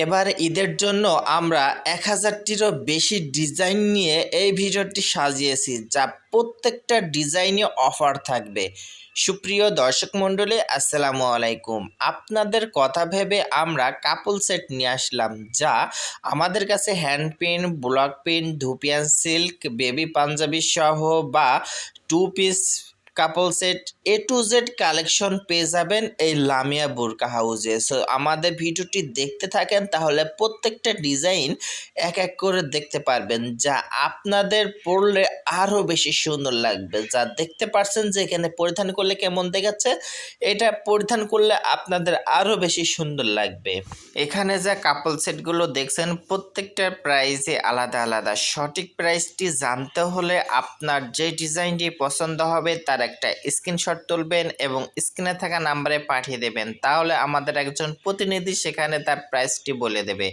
এবার ঈদের জন্য আমরা ১০০০টিরও বেশি ডিজাইন নিয়ে এই ভিডিওটি সাজিয়েছি, যা প্রত্যেকটা ডিজাইনে অফার থাকবে। সুপ্রিয় দর্শক মণ্ডলী, আসসালামু আলাইকুম। আপনাদের কথা ভেবে আমরা কাপল সেট নিয়ে আসলাম, যা আমাদের কাছে hand pen, block pen, dupion silk, baby panjabi সহ বা 2 piece couple set A to Z collection পেয়ে যাবেন এই লামিয়া বুরকা হাউজে। সো আমাদের ভিডিওটি দেখতে থাকেন, তাহলে প্রত্যেকটা ডিজাইন এক এক করে দেখতে পারবেন, যা আপনাদের পরলে আরও বেশি সুন্দর লাগবে। যা দেখতে পারছেন যে এখানে পরিধান করলে কেমন দেখাচ্ছে, এটা পরিধান করলে আপনাদের আরও বেশি সুন্দর লাগবে। এখানে যা কাপল সেটগুলো দেখছেন, প্রত্যেকটার প্রাইসে আলাদা আলাদা। সঠিক প্রাইসটি জানতে হলে আপনার যে ডিজাইনটি পছন্দ হবে তার একটা স্ক্রিনশট তুলবেন এবং স্ক্রিনে থাকা নাম্বারে পাঠিয়ে দেবেন। তাহলে আমাদের একজন প্রতিনিধি সেখানে তার প্রাইসটি বলে দেবে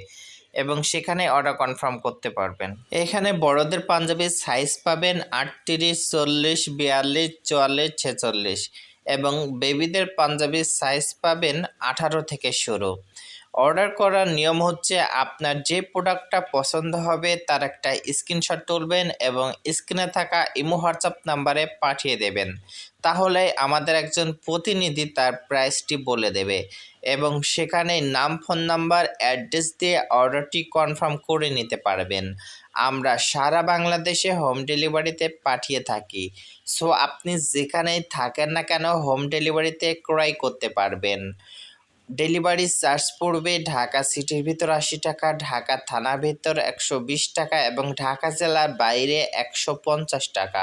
এবং সেখানে অর্ডার কনফার্ম করতে পারবেন। এখানে বড়দের পাঞ্জাবির সাইজ পাবেন 38, 40, 42, 44, 46 এবং বেবিদের পাঞ্জাবির সাইজ পাবেন 18 থেকে শুরু। অর্ডার করার নিয়ম হচ্ছে, আপনার যে প্রোডাক্টটা পছন্দ হবে তার একটা স্ক্রিনশট তুলবেন এবং স্ক্রিনে থাকা ইমো হোয়াটসঅ্যাপ নাম্বারে পাঠিয়ে দেবেন। তাহলে আমাদের একজন প্রতিনিধি তার প্রাইসটি বলে দেবে এবং সেখানে নাম, ফোন নাম্বার, অ্যাড্রেস দিয়ে অর্ডারটি কনফার্ম করে নিতে পারবেন। আমরা সারা বাংলাদেশে হোম ডেলিভারিতে পাঠিয়ে থাকি। সো আপনি যেখানেই থাকেন না কেন হোম ডেলিভারিতে ক্রয় করতে পারবেন। ডেলিভারি চার্জ পড়বে ঢাকা সিটির ভিতর 80 টাকা, ঢাকা থানার ভিতর 120 টাকা এবং ঢাকা জেলার বাইরে 150 টাকা।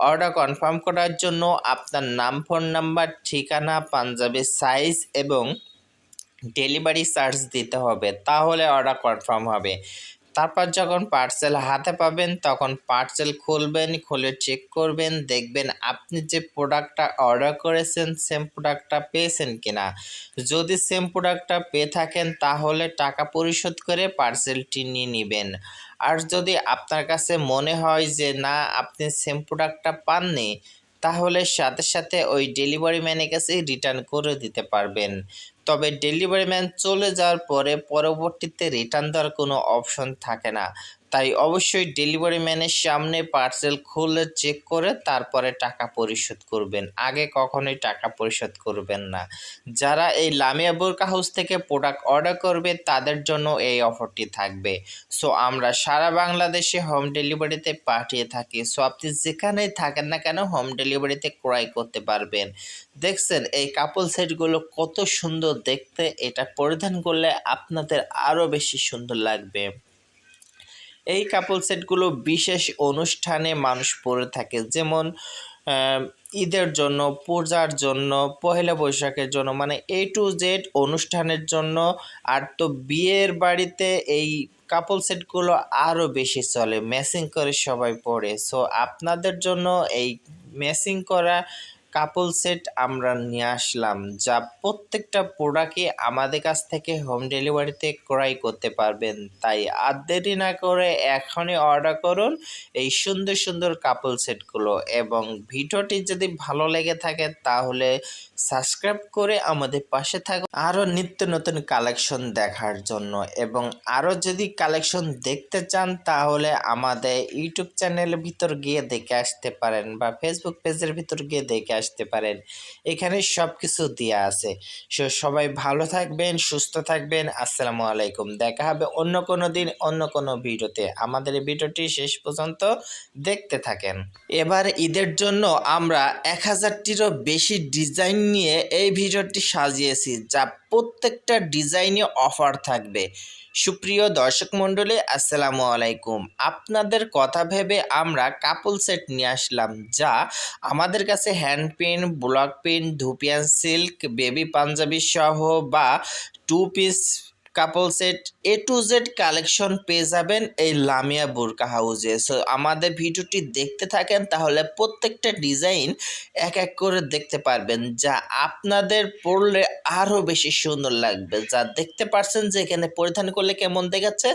অর্ডার কনফার্ম করার জন্য আপনার নাম, ফোন নাম্বার, ঠিকানা, পাঞ্জাবির সাইজ এবং ডেলিভারি চার্জ দিতে হবে, তাহলে অর্ডার কনফার্ম হবে। তারপর যখন পার্সেল হাতে পাবেন তখন পার্সেল খুলবেন, খুলে চেক করবেন, দেখবেন আপনি যে প্রোডাক্টটা অর্ডার করেছেন সেম প্রোডাক্টটা পেয়েছেন কিনা। যদি সেম প্রোডাক্টটা পেয়ে থাকেন তাহলে টাকা পরিশোধ করে পার্সেলটি নিয়ে নেবেন। আর যদি আপনার কাছে মনে হয় যে না, আপনি সেম প্রোডাক্টটা পাননি, তাহলে সাথে সাথে ওই ডেলিভারি ম্যানের কাছে রিটার্ন করে দিতে পারবেন। তবে ডেলিভারি ম্যান চলে যাওয়ার পরে পরবর্তীতে রিটার্ন দেওয়ার কোনো অপশন থাকে না। তাই অবশ্যই ডেলিভারি ম্যানের সামনে পার্সেল খুলে চেক করে তারপরে টাকা পরিশোধ করবেন। আগে কখনোই টাকা পরিশোধ করবেন না। যারা এই লামিয়া বুরকা হাউস থেকে প্রোডাক্ট অর্ডার করবে তাদের জন্য এই অফারটি থাকবে। সো আমরা সারা বাংলাদেশে হোম ডেলিভারিতে পাঠিয়ে থাকি। সো আপনি যেখানেই থাকেন না কেন হোম ডেলিভারিতে ক্রয় করতে পারবেন। দেখছেন এই কাপল সেটগুলো কত সুন্দর দেখতে, এটা পরিধান করলে আপনাদের আরও বেশি সুন্দর লাগবে। এই কাপল সেটগুলো বিশেষ অনুষ্ঠানে মানুষ পরে থাকে, যেমন ঈদের জন্য, পূজার জন্য, পহেলা বৈশাখের জন্য, মানে A to Z অনুষ্ঠানের জন্য। আর তো বিয়ের বাড়িতে এই কাপল সেটগুলো আরও বেশি চলে, ম্যাচিং করে সবাই পরে। সো আপনাদের জন্য এই ম্যাচিং করা কাপল সেট আমরা নিয়ে আসলাম, যা প্রত্যেকটা প্রোডাক্টই আমাদের কাছ থেকে হোম ডেলিভারিতে ক্রয় করতে পারবেন। তাই আর দেরি না করে এখনই অর্ডার করুন এই সুন্দর সুন্দর কাপল সেটগুলো। এবং ভিডিওটি যদি ভালো লেগে থাকে তাহলে সাবস্ক্রাইব করে আমাদের পাশে থাকুন আরও নিত্য নতুন কালেকশন দেখার জন্য। এবং আরও যদি কালেকশন দেখতে চান তাহলে আমাদের ইউটিউব চ্যানেলের ভিতর গিয়ে দেখে আসতে পারেন বা ফেসবুক পেজের ভিতর গিয়ে দেখে আসতে পারেন। এখানে সব কিছু দেওয়া আছে। সবাই ভালো থাকবেন, সুস্থ থাকবেন। আসসালামু আলাইকুম। দেখা হবে অন্য কোনো দিন অন্য কোনো ভিডিওতে। আমাদের এই ভিডিওটি শেষ পর্যন্ত দেখতে থাকেন। এবার ঈদের জন্য আমরা ১০০০টিরও বেশি ডিজাইন নিয়ে এই ভিডিওটি সাজিয়েছি, যা প্রত্যেকটা ডিজাইনে অফার থাকবে। সুপ্রিয় দর্শক মণ্ডলী, আসসালামু আলাইকুম। আপনাদের কথা ভেবে আমরা কাপল সেট নিয়ে আসলাম, যা আমাদের কাছে hand pen, block pen, dupion silk, baby panjabi সহ বা 2 piece couple set A to Z collection পেয়ে যাবেন এই লামিয়া বুরকা হাউজে। সো আমাদের ভিডিওটি দেখতে থাকেন, তাহলে প্রত্যেকটা ডিজাইন এক এক করে দেখতে পারবেন, যা আপনাদের পরলে আরও বেশি সুন্দর লাগবে। যা দেখতে পারছেন যে এখানে পরিধান করলে কেমন দেখাচ্ছে,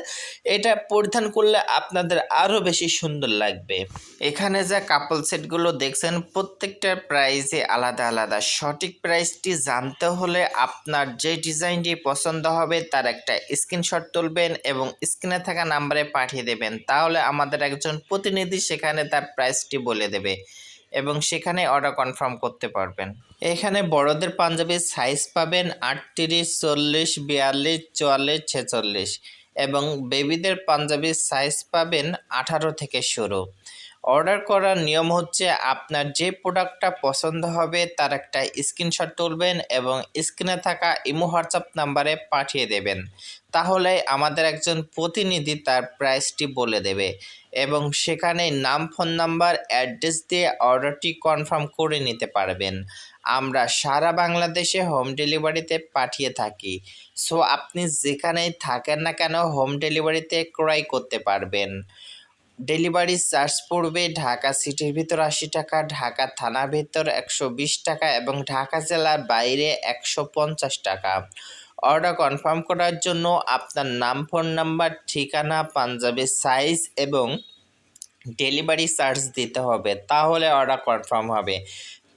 এটা পরিধান করলে আপনাদের আরও বেশি সুন্দর লাগবে। এখানে যা কাপল সেটগুলো দেখছেন, প্রত্যেকটার প্রাইসে আলাদা আলাদা। সঠিক প্রাইসটি জানতে হলে আপনার যে ডিজাইনটি পছন্দ হবে তার তার একটা স্ক্রিনশট তুলবেন এবং স্ক্রিনে থাকা নাম্বারে পাঠিয়ে দেবেন। তাহলে আমাদের একজন প্রতিনিধি সেখানে তার প্রাইসটি বলে দেবে এবং সেখানে অর্ডার কনফার্ম করতে পারবেন। এখানে বড়দের পাঞ্জাবির সাইজ পাবেন 38, 40, 42, 44, 46 এবং বেবিদের পাঞ্জাবির সাইজ পাবেন 18 থেকে শুরু। অর্ডার করার নিয়ম হচ্ছে আপনার যে প্রোডাক্টটা পছন্দ হবে তার একটা স্ক্রিনশট তুলবেন এবং স্ক্রিনে থাকা ইমো হোয়াটসঅ্যাপ নাম্বারে পাঠিয়ে দেবেন। তাহলে আমাদের একজন প্রতিনিধি তার প্রাইসটি বলে দেবে এবং সেখানে নাম, ফোন নাম্বার, অ্যাড্রেস দিয়ে অর্ডারটি কনফার্ম করে নিতে পারবেন। আমরা সারা বাংলাদেশে হোম ডেলিভারিতে পাঠিয়ে থাকি। সো আপনি যেখানেই থাকেন না কেন হোম ডেলিভারিতে ক্রয় করতে পারবেন। ডেলিভারি চার্জ পড়বে ঢাকা সিটির ভিতর 80 টাকা, ঢাকা থানার ভিতর 120 টাকা এবং ঢাকা জেলার বাইরে 150 টাকা। অর্ডার কনফার্ম করার জন্য আপনার নাম, ফোন নাম্বার, ঠিকানা, পাঞ্জাবির সাইজ এবং ডেলিভারি চার্জ দিতে হবে, তাহলে অর্ডার কনফার্ম হবে।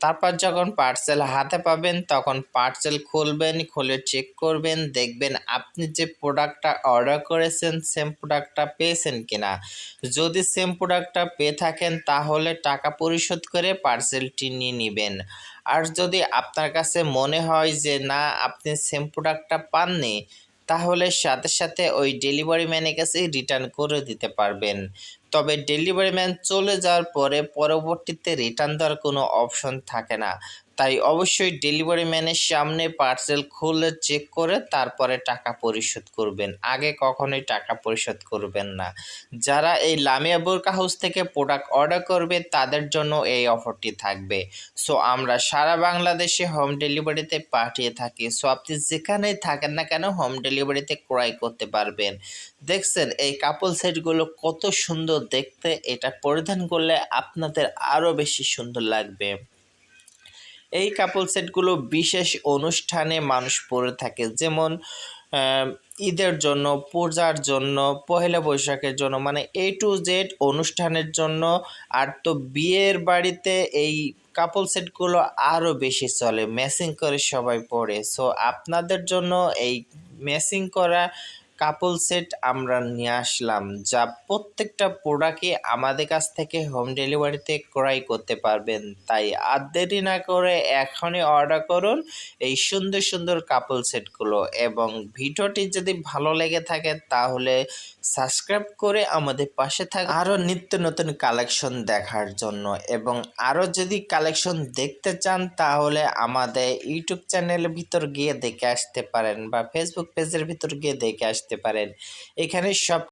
তারপর যখন পার্সেল হাতে পাবেন তখন পার্সেল খুলবেন, খুলে চেক করবেন, দেখবেন আপনি যে প্রোডাক্টটা অর্ডার করেছেন সেম প্রোডাক্টটা পেয়েছেন কিনা। যদি সেম প্রোডাক্টটা পেয়ে থাকেন তাহলে টাকা পরিশোধ করে পার্সেলটি নিয়ে নেবেন। আর যদি আপনার কাছে মনে হয় যে না আপনি সেম প্রোডাক্টটা পাননি, তাহলে সাথে সাথে ওই ডেলিভারি ম্যানের কাছে রিটার্ন করে দিতে পারবেন। তবে ডেলিভারি ম্যান চলে যাওয়ার পরে পরবর্তীতে রিটার্ন দেওয়ার কোনো অপশন থাকে না। তাই অবশ্যই ডেলিভারি ম্যানের সামনে পার্সেল খুলে চেক করে তারপরে টাকা পরিশোধ করবেন। আগে কখনোই টাকা পরিশোধ করবেন না। যারা এই লামিয়া বোরকা হাউস থেকে প্রোডাক্ট অর্ডার করবে তাদের জন্য এই অফারটি থাকবে। সো আমরা সারা বাংলাদেশে হোম ডেলিভারিতে পাঠিয়ে থাকি। সো আপনি যেখানেই থাকেন না কেন হোম ডেলিভারিতে ক্রয় করতে পারবেন। দেখছেন এই কাপল সেটগুলো কত সুন্দর দেখতে, এটা পরিধান করলে আপনাদের আরও বেশি সুন্দর লাগবে। এই কাপল সেটগুলো বিশেষ অনুষ্ঠানে মানুষ পরে থাকে, যেমন ঈদের জন্য, পূজার জন্য, পহেলা বৈশাখের জন্য, মানে A to Z অনুষ্ঠানের জন্য। আর তো বিয়ের বাড়িতে এই কাপল সেটগুলো আরও বেশি চলে, ম্যাচিং করে সবাই পরে। সো আপনাদের জন্য এই ম্যাচিং করা কাপল সেট আমরা নিয়ে আসলাম, যা প্রত্যেকটা প্রোডাক্টই আমাদের কাছ থেকে হোম ডেলিভারিতে ক্রয় করতে পারবেন। তাই আর দেরি না করে এখনই অর্ডার করুন এই সুন্দর সুন্দর কাপল সেটগুলো। এবং ভিডিওটি যদি ভালো লেগে থাকে তাহলে সাবস্ক্রাইব করে আমাদের পাশে থাকুন আরও নিত্য নতুন কালেকশন দেখার জন্য। এবং আরও যদি কালেকশন দেখতে চান তাহলে আমাদের ইউটিউব চ্যানেলের ভিতর গিয়ে দেখে আসতে পারেন বা ফেসবুক পেজের ভিতর গিয়ে দেখে আসতে পারেন। এখানে সব